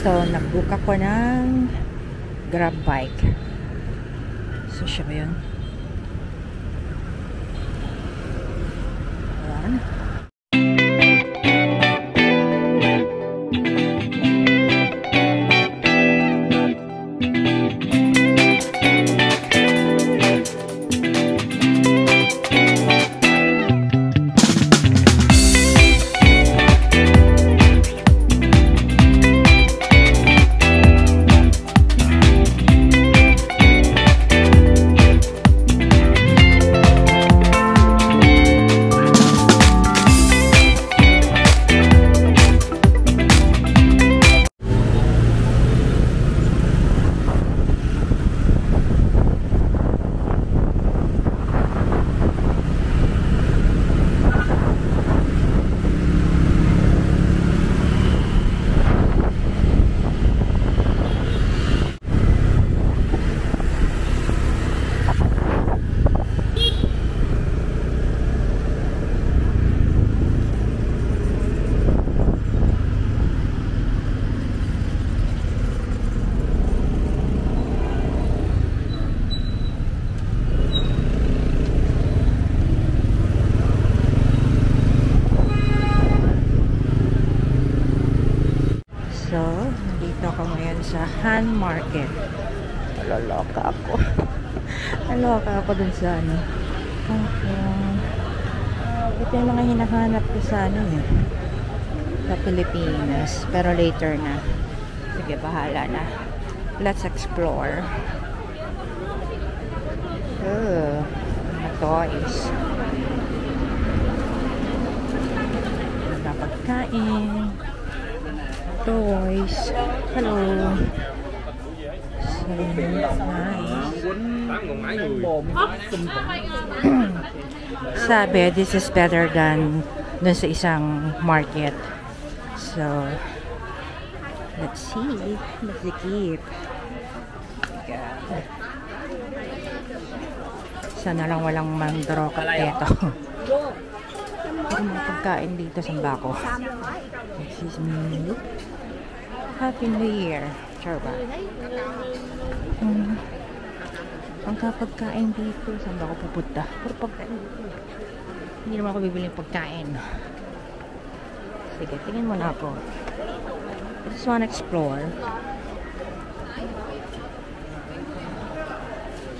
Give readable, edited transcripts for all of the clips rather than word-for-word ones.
So, nag-book ako ng grab bike. So, siya ba yun? Ayan. So, dito ako ngayon sa Han Market. Naloloka ako. Naloloka ako dun sa ano. Ito yung mga hinahanap ko sa ano eh. Sa Pilipinas. Pero later na. Sige, bahala na. Let's explore. Oh, mga toys. Mga pagkain. Toys. Hello. So nice. Sabi, this is better than dun sa isang market. So, let's see. Let's keep. Sana lang walang mandro kapeto. Pero mga pagkain dito sa bako. Excuse me. Happy New Year. Sure ba? Ang kapagkain dito, saan ba ako pupunta? Puro pagkain dito. Hindi naman ako bibili ng pagkain. Sige, tingin mo na ako. I just wanna explore.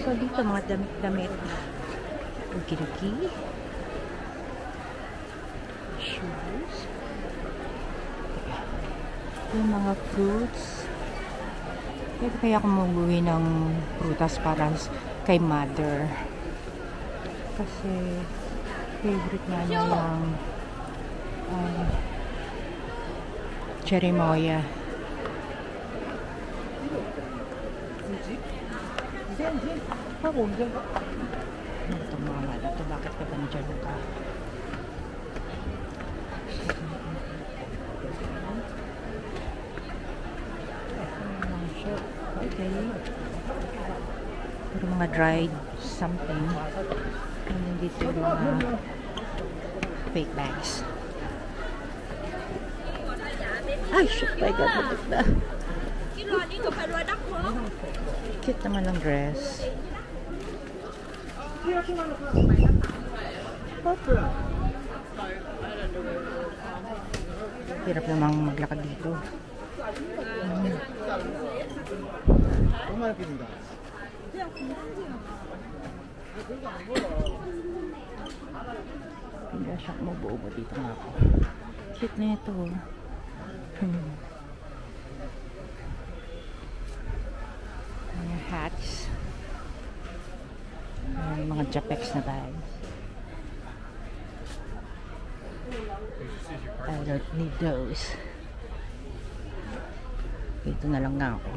So, dito mga damit-damit. Uki-uki. Shoes. Yung mga fruits. Kaya ako mag-uwi ng prutas para kay mother. Kasi favorite na niya yung cherry moya. Ito mga na ito. Bakit ka ba nandiyan ka? Okay. Pero mga dried something. And dito yung mga fake bags. Ay, shit, my God, matik na. Cute naman ang dress. Hirap namang maglakad dito. Pinasyak mo buo dito nga ako. Cute na ito. Mga hats. Mga Japex na bags. I don't need those. Ito na lang nga ako.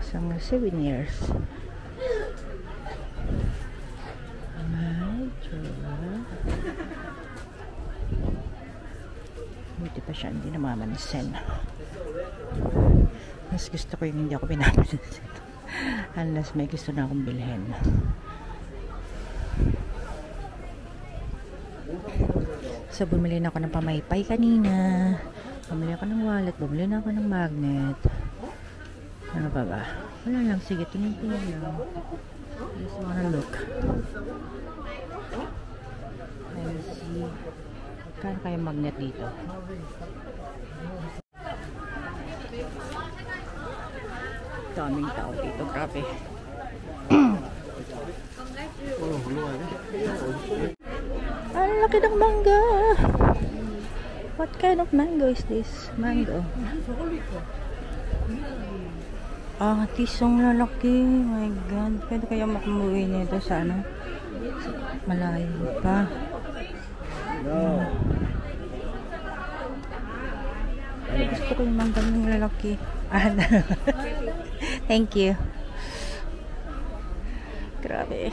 Sa mga souvenirs. Buti pa siya, hindi namamansin. Mas gusto ko yung hindi ako pinapansin. Unless may gusto na akong bilhin. So, bumili na ako ng pamaypay kanina. Pamili ako ng wallet. Bumili na ako ng magnet. Ano pa ba? Wala lang. Sige, tingin-tingin lang. Just wanna look. Let's see. Kano kayo magnet dito? Daming tao dito. Grabe. Ang laki ng mangga. What kind of mango is this? Mango. Ah, tisong lalaki. My God. Pwede kaya makumuwi nito sa ano? Malayo pa. Gusto ko yung mangga ng lalaki. Thank you. Grabe.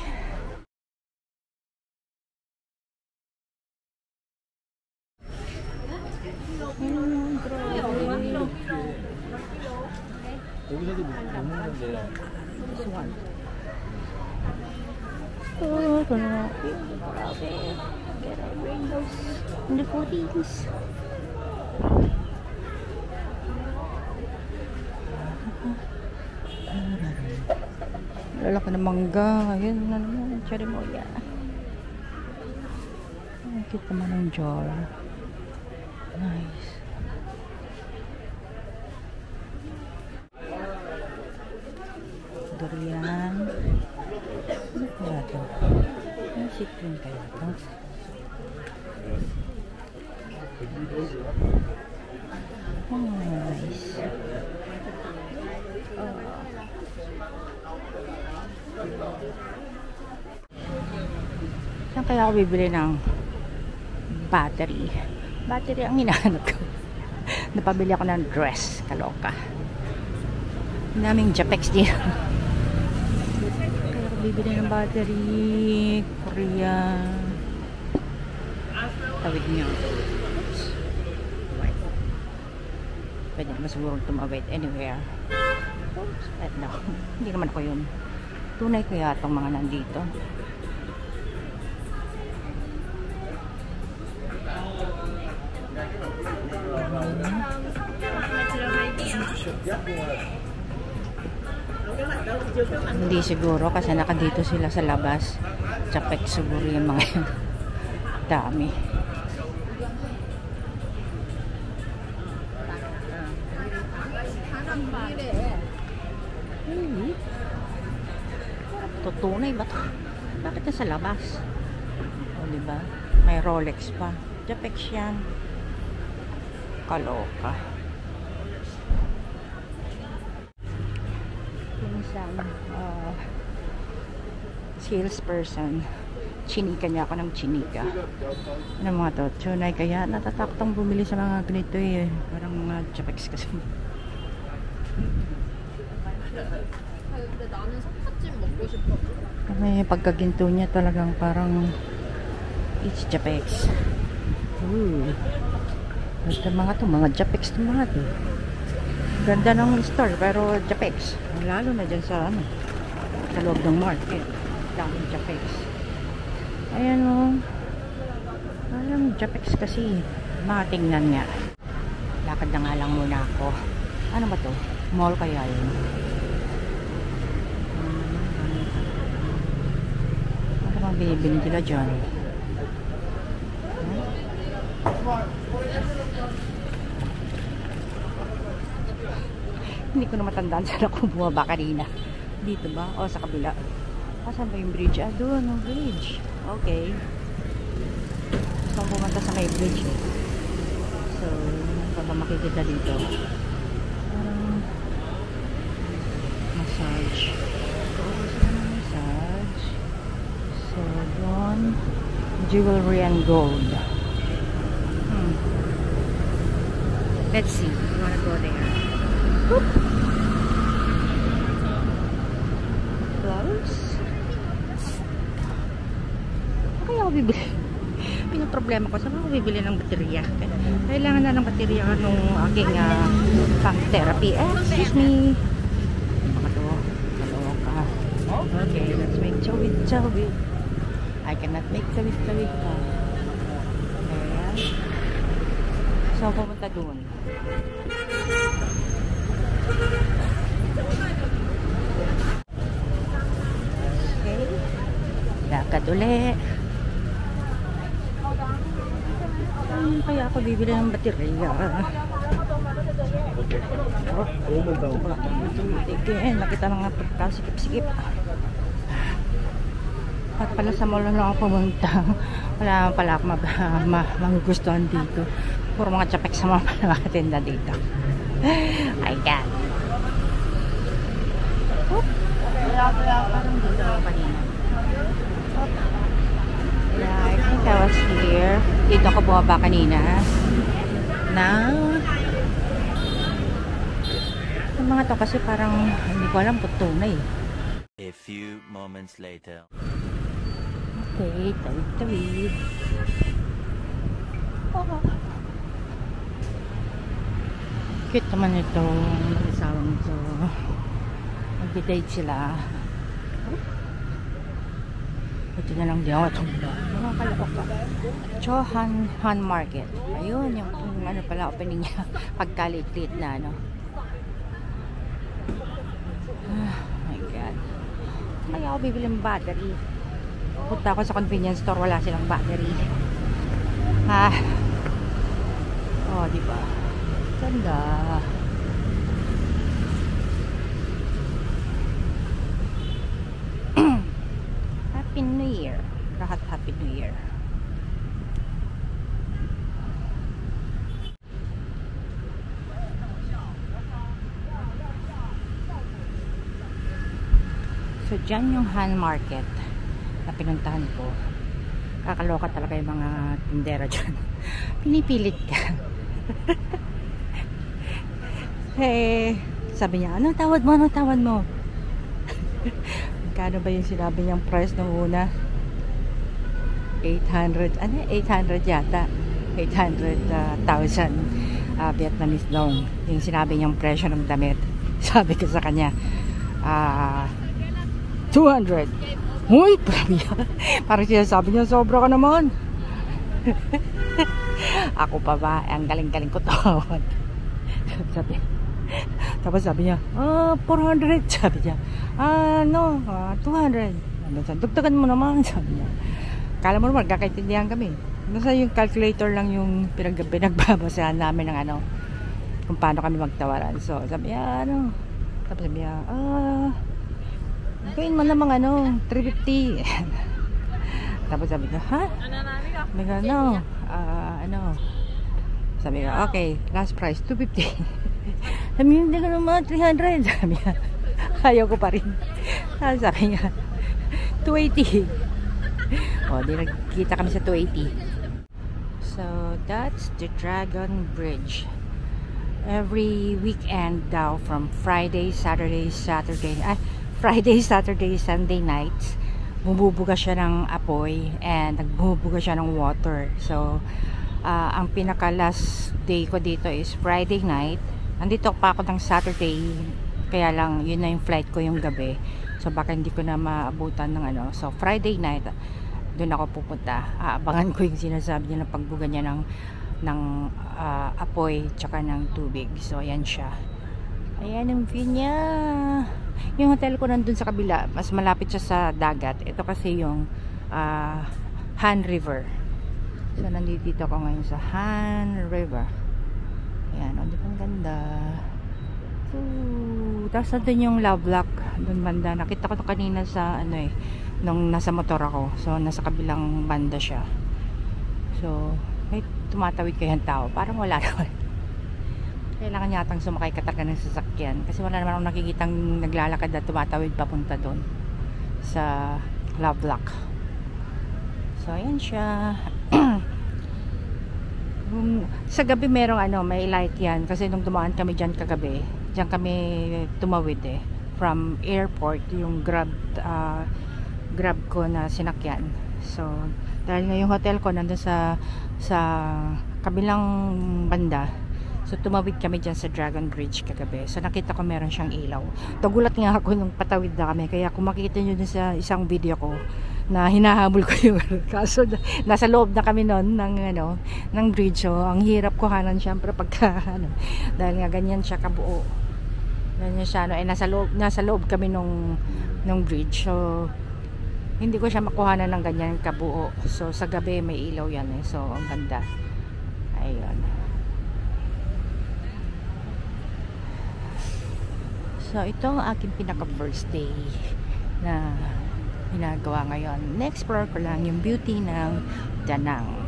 여기서도 먹는 건데. This one. Oh, grabe. Grabe. Get our rainbows in the Philippines. Lalaki na mangga. Ayun na naman. Cherimoya. Ang cute naman ng jar. Nice. Durian. Ano kaya ito? Ano citron kaya ito? Oh, nice. Saan kaya ako bibili ng battery? Battery ang hinahanap ko. Napabili ako ng dress. Kaloka. Naming Japex din. Kaya ako bibili ng battery. Korea. Tawid niyo. Oops. Right. Pwede naman siguro tumawid anywhere. Oops. No. Hindi naman ako yun. Tunay kaya itong mga nandito. Hindi siguro kasi nakadito sila sa labas. Japex siguro yung mga yun. Dami. Tutunay ba to? Bakit na sa labas? O diba? May Rolex pa. Japex yan. Kaloka. Isang salesperson, chinika niya ako ng chinika. Ano mga to? Tunay kaya natatakotang bumili sa mga ganito eh. Parang mga Japex kasi. May pagkaginto niya talagang parang it's Japex. Ooh. Basta mga Japex to mga to. Ganda ng store pero Japex. Lalo na dyan sa ano, sa loob ng market. Daming Japex. Ayan o. Parang Japex kasi. Matingnan nga. Lakad na nga lang muna ako. Ano ba to? Mall kaya yun? Ano bang binibili nila dyan? Hindi ko na matandaan saan ako bumaba kanina. Dito ba? O sa kabila. Saan ba yung bridge? Ah, doon ang bridge. Okay. Gusto kong pumunta sa may bridge eh. So, ano pa ba makikita dito? Parang massage. Massage. So, doon jewelry and gold. Let's see. You wanna go there? Whoop. Close. Kaya ako bibili. Pinaproblema ko. Saan ako bibili ng baterya? Kailangan na ng baterya nung aking pang therapy. Excuse me. Baka to. Kaloka. Okay, let's make chawid. I cannot make chawid pa. Ayan. So, pumunta doon. Okay. Lakad ulit. Kaya ako bibili ng baterya. Again, nakita na nga pagkasikip-sikip. At pala sa mall na ako pumunta. Wala pala ako magugustuhan dito. Puro mga chapek sa mga tinda dito. My God. Parang dito ako kanina. Yeah, I think I was here. Dito ako bumaba kanina. Yung mga to kasi parang hindi ko alam kung tunay. A few moments later. Okay, tawid-tawid. Cute naman ito. Mag-asawang ito. Mag-date sila. Ito na lang din ako. Nakakalapok ka. Chohan Han Market. Ayun, yung ano pala opening niya. Pagkalit-lit na ano. Oh my God. Kaya ako bibili ng battery. Punta ako sa convenience store, wala silang battery. Oh, diba? Ganda. Happy New Year. Lahat Happy New Year. So, dyan yung Han Market na pinuntahan ko. Kakaloka talaga yung mga tindera dyan. Pinipilit ka. Sabi niya, anong tawad mo? Anong tawad mo? Magkano ba yung sinabi niyang price nung una? 800, 800 yata. 800,000 Vietnamese dong. Yung sinabi niyang presyo ng damit. Sabi ko sa kanya, 200. Uy, parang sinasabi niya, sobra ka naman. Ako pa ba? Ang galing-galing ko tawad. Tapos sabi niya, 400. Sabi niya, 200. Dugtagan mo naman. Sabi niya. Kala mo naman, kakaintindihan kami. Nasa yung calculator lang yung pinagbabasahan namin ng ano, kung paano kami magtawaran. So, sabi niya, Tapos sabi niya, gawin mo namang 350. Tapos sabi ko, ha? Sabi ko, sabi ko, okay, last price 250. Sabi niya, hindi ka naman 300. Sabi niya, ayaw ko pa rin. Sabi niya, 280. O, di nagkita kami sa 280. So, that's the Dragon Bridge. Every weekend daw, from Friday, Saturday, Sunday nights, bumubuga siya ng apoy and nagbubuga siya ng water. So, ang pinaka last day ko dito is Friday night. Nandito pa ako ng Saturday, kaya lang yun na yung flight ko yung gabi. So, baka hindi ko na maabutan ng ano. So, Friday night, doon ako pupunta. Aabangan ko yung sinasabi niya na pagbuga niya ng apoy tsaka ng tubig. So, ayan siya. Ayan ang view niya. Yung hotel ko nandun sa kabila, mas malapit siya sa dagat. Ito kasi yung Han River. So, nandito ako ngayon sa Han River. Ayan, di ba ang ganda? Tapos nandun yung Lovelock doon banda. Nakita ko to kanina sa nung nasa motor ako. So, nasa kabilang banda siya. So, may tumatawid kayang tao. Parang wala naman. Kailangan yatang sumakay ka talaga ng sasakyan kasi wala naman akong nakikitang naglalakad na tumatawid papunta doon sa Lovelock. So, ayan siya. Sa gabi merong may light yan kasi nung dumaan kami dyan kagabi, dyan kami tumawid from airport, yung grab ko na sinakyan. So, dahil nga yung hotel ko nandun sa kabilang banda, so tumawid kami dyan sa Dragon Bridge kagabi. So nakita ko meron siyang ilaw. Nagulat nga ako nung patawid na kami. Kaya kung makikita nyo dun sa isang video ko, na hinahabol ko yung kaso nasa loob na kami noon ng bridge. So ang hirap kuhanan syempre pagka dahil nga ganyan siya kabuo, ganyan siya nasa loob kami nung bridge. So hindi ko siya makuhanan ng ganyan kabuo. So sa gabi may ilaw yan so ang ganda. Ayun. So ito ang aking pinaka first day na ginagawa ngayon. Na-explore ko lang yung beauty ng Danang.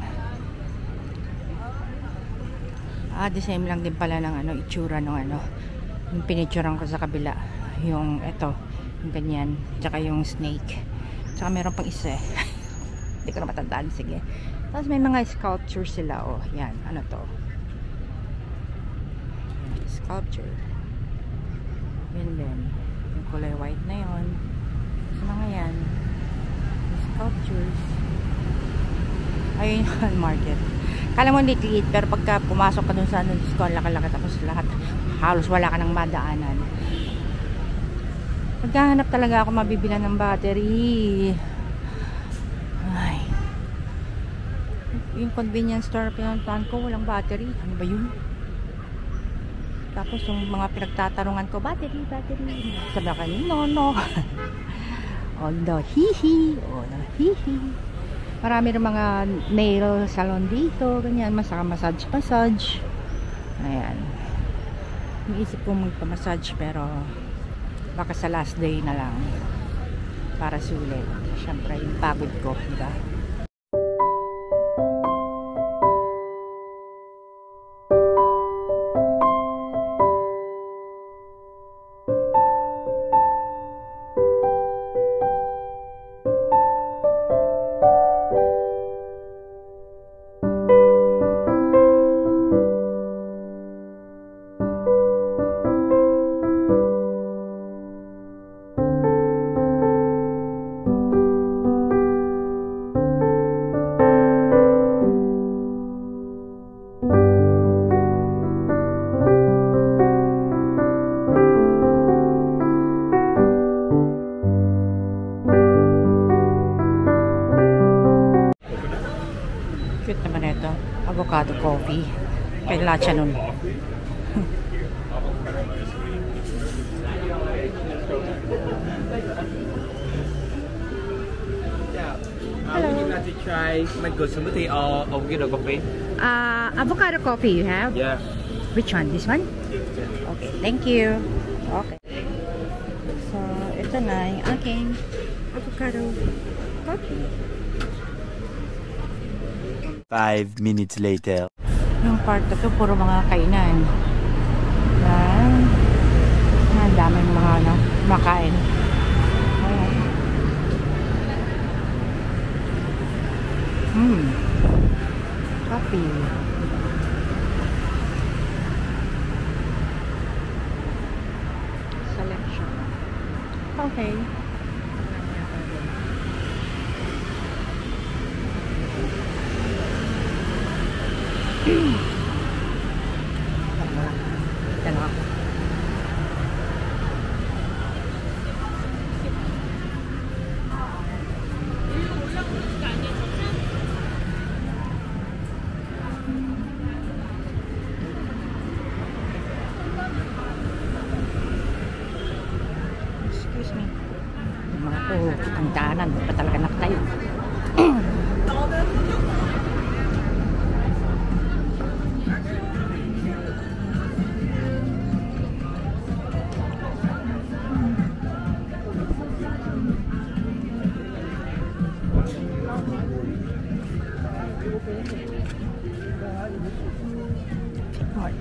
The same lang din pala ng itsura ng yung pinicturean ko sa kabila. Yung yung ganyan, tsaka yung snake. Tsaka meron pang isa eh. Hindi ko na matandaan, sige. Tapos may mga sculpture sila, yan, ano to? Sculpture. Yun din. Yung kulay white na yun. Mga yan sculptures. Ayun yung market. Kala mo liit pero pagka pumasok ka dun sa laki-laki tapos lahat halos wala ka nang madaanan. Maghahanap talaga ako mabibilan ng battery. Ay, yung convenience store na pinuntahan ko walang battery. Ano ba yun? Tapos yung mga pinagtatarungan ko, battery sabi ka, no oh no, hihi. Marami rin mga nail salon dito, ganyan, massage. Ayan. Iniisip kong magpa-massage pero baka sa last day na lang para sulit. Siyempre yung pagod ko, diba? Cute naman ito. Avocado coffee. Kay Lacha nun. Would you like to try mango smoothie or avocado coffee? Avocado coffee you have? Yeah. Which one? This one? Okay, thank you. Okay. So, ito na yung aking avocado coffee. 5 minutes later. Yung part na to, puro mga kainan. Yan. Ang daming mga makain. Ayan. Coffee. Selection. Okay. Dalawa. Excuse me. Yung mga to, ang daanan, pa talaga nakatayo.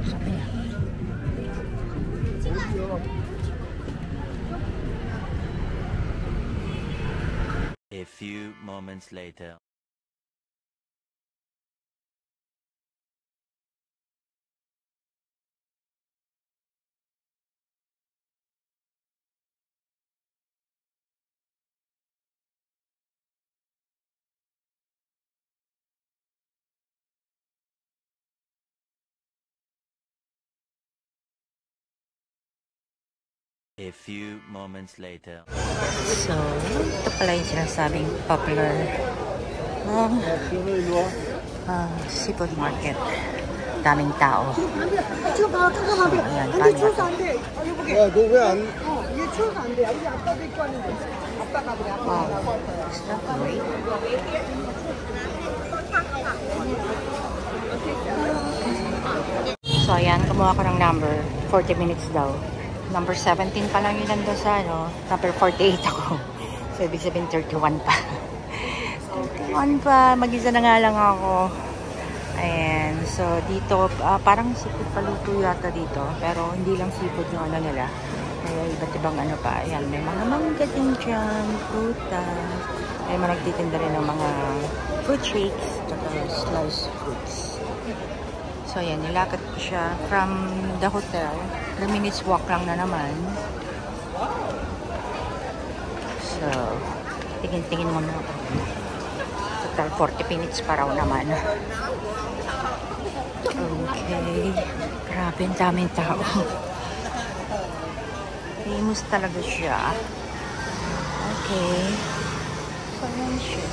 Sabi niya. A few moments later. A few moments later. So, ito pala yung sinasabing popular seafood market. Daming tao. So, ayan, paano ba ito? Wow, is that great? So, ayan, kumuha ko ng number. 40 minutes daw. Number 17 pa lang yun nandun sa ano. Number 48 ako. So, ibig sabihin 31 pa. 31 pa. Mag-isa na nga lang ako. Ayan. So, dito, parang seafood paluto yata dito. Pero, hindi lang seafood yung ano nila. May iba't ibang ano pa. Ayan, may mga mangga din dyan. Prutas. May mga nagtitinda rin ng mga fruit shakes. Tsaka sliced fruits. So, ayan, nilakad ko siya from the hotel. 3 minutes walk lang na naman. So, tingin-tingin muna ako. Total 40 minutes pa raw naman. Okay. Grabe, ang daming tao. Famous talaga siya. Okay. So, ayan siya.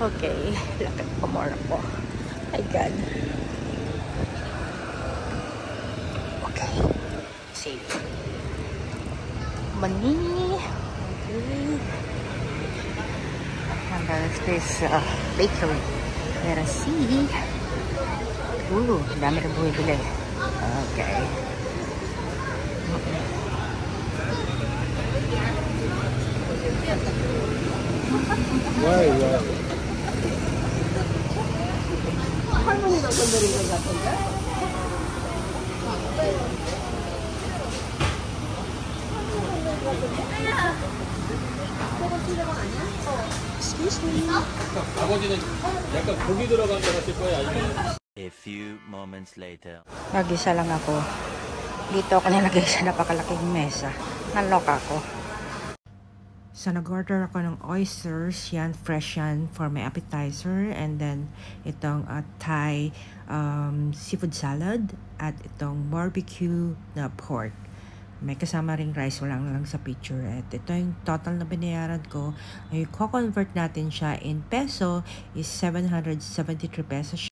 Okay. Lakad pa more ako. My God. Okay. Safe. Money. Okay. And there's this bakery. Let us see. Ooh, dami rin bumibili. Okay. Why? Excuse me. 아버지는 약간 고기 들어간 거 하실 거예요? 아니면? A few moments later. Mag-isa lang ako. Dito ako nilagay sa napakalaking mesa. Naloka ako. So, nag-order ako ng oysters. Yan, fresh yan for my appetizer. And then, itong Thai seafood salad. At itong barbecue na pork. May kasama ring rice, wala lang sa picture. At ito yung total na binayaran ko. Ay, ko-convert natin siya in peso is 773 pesos.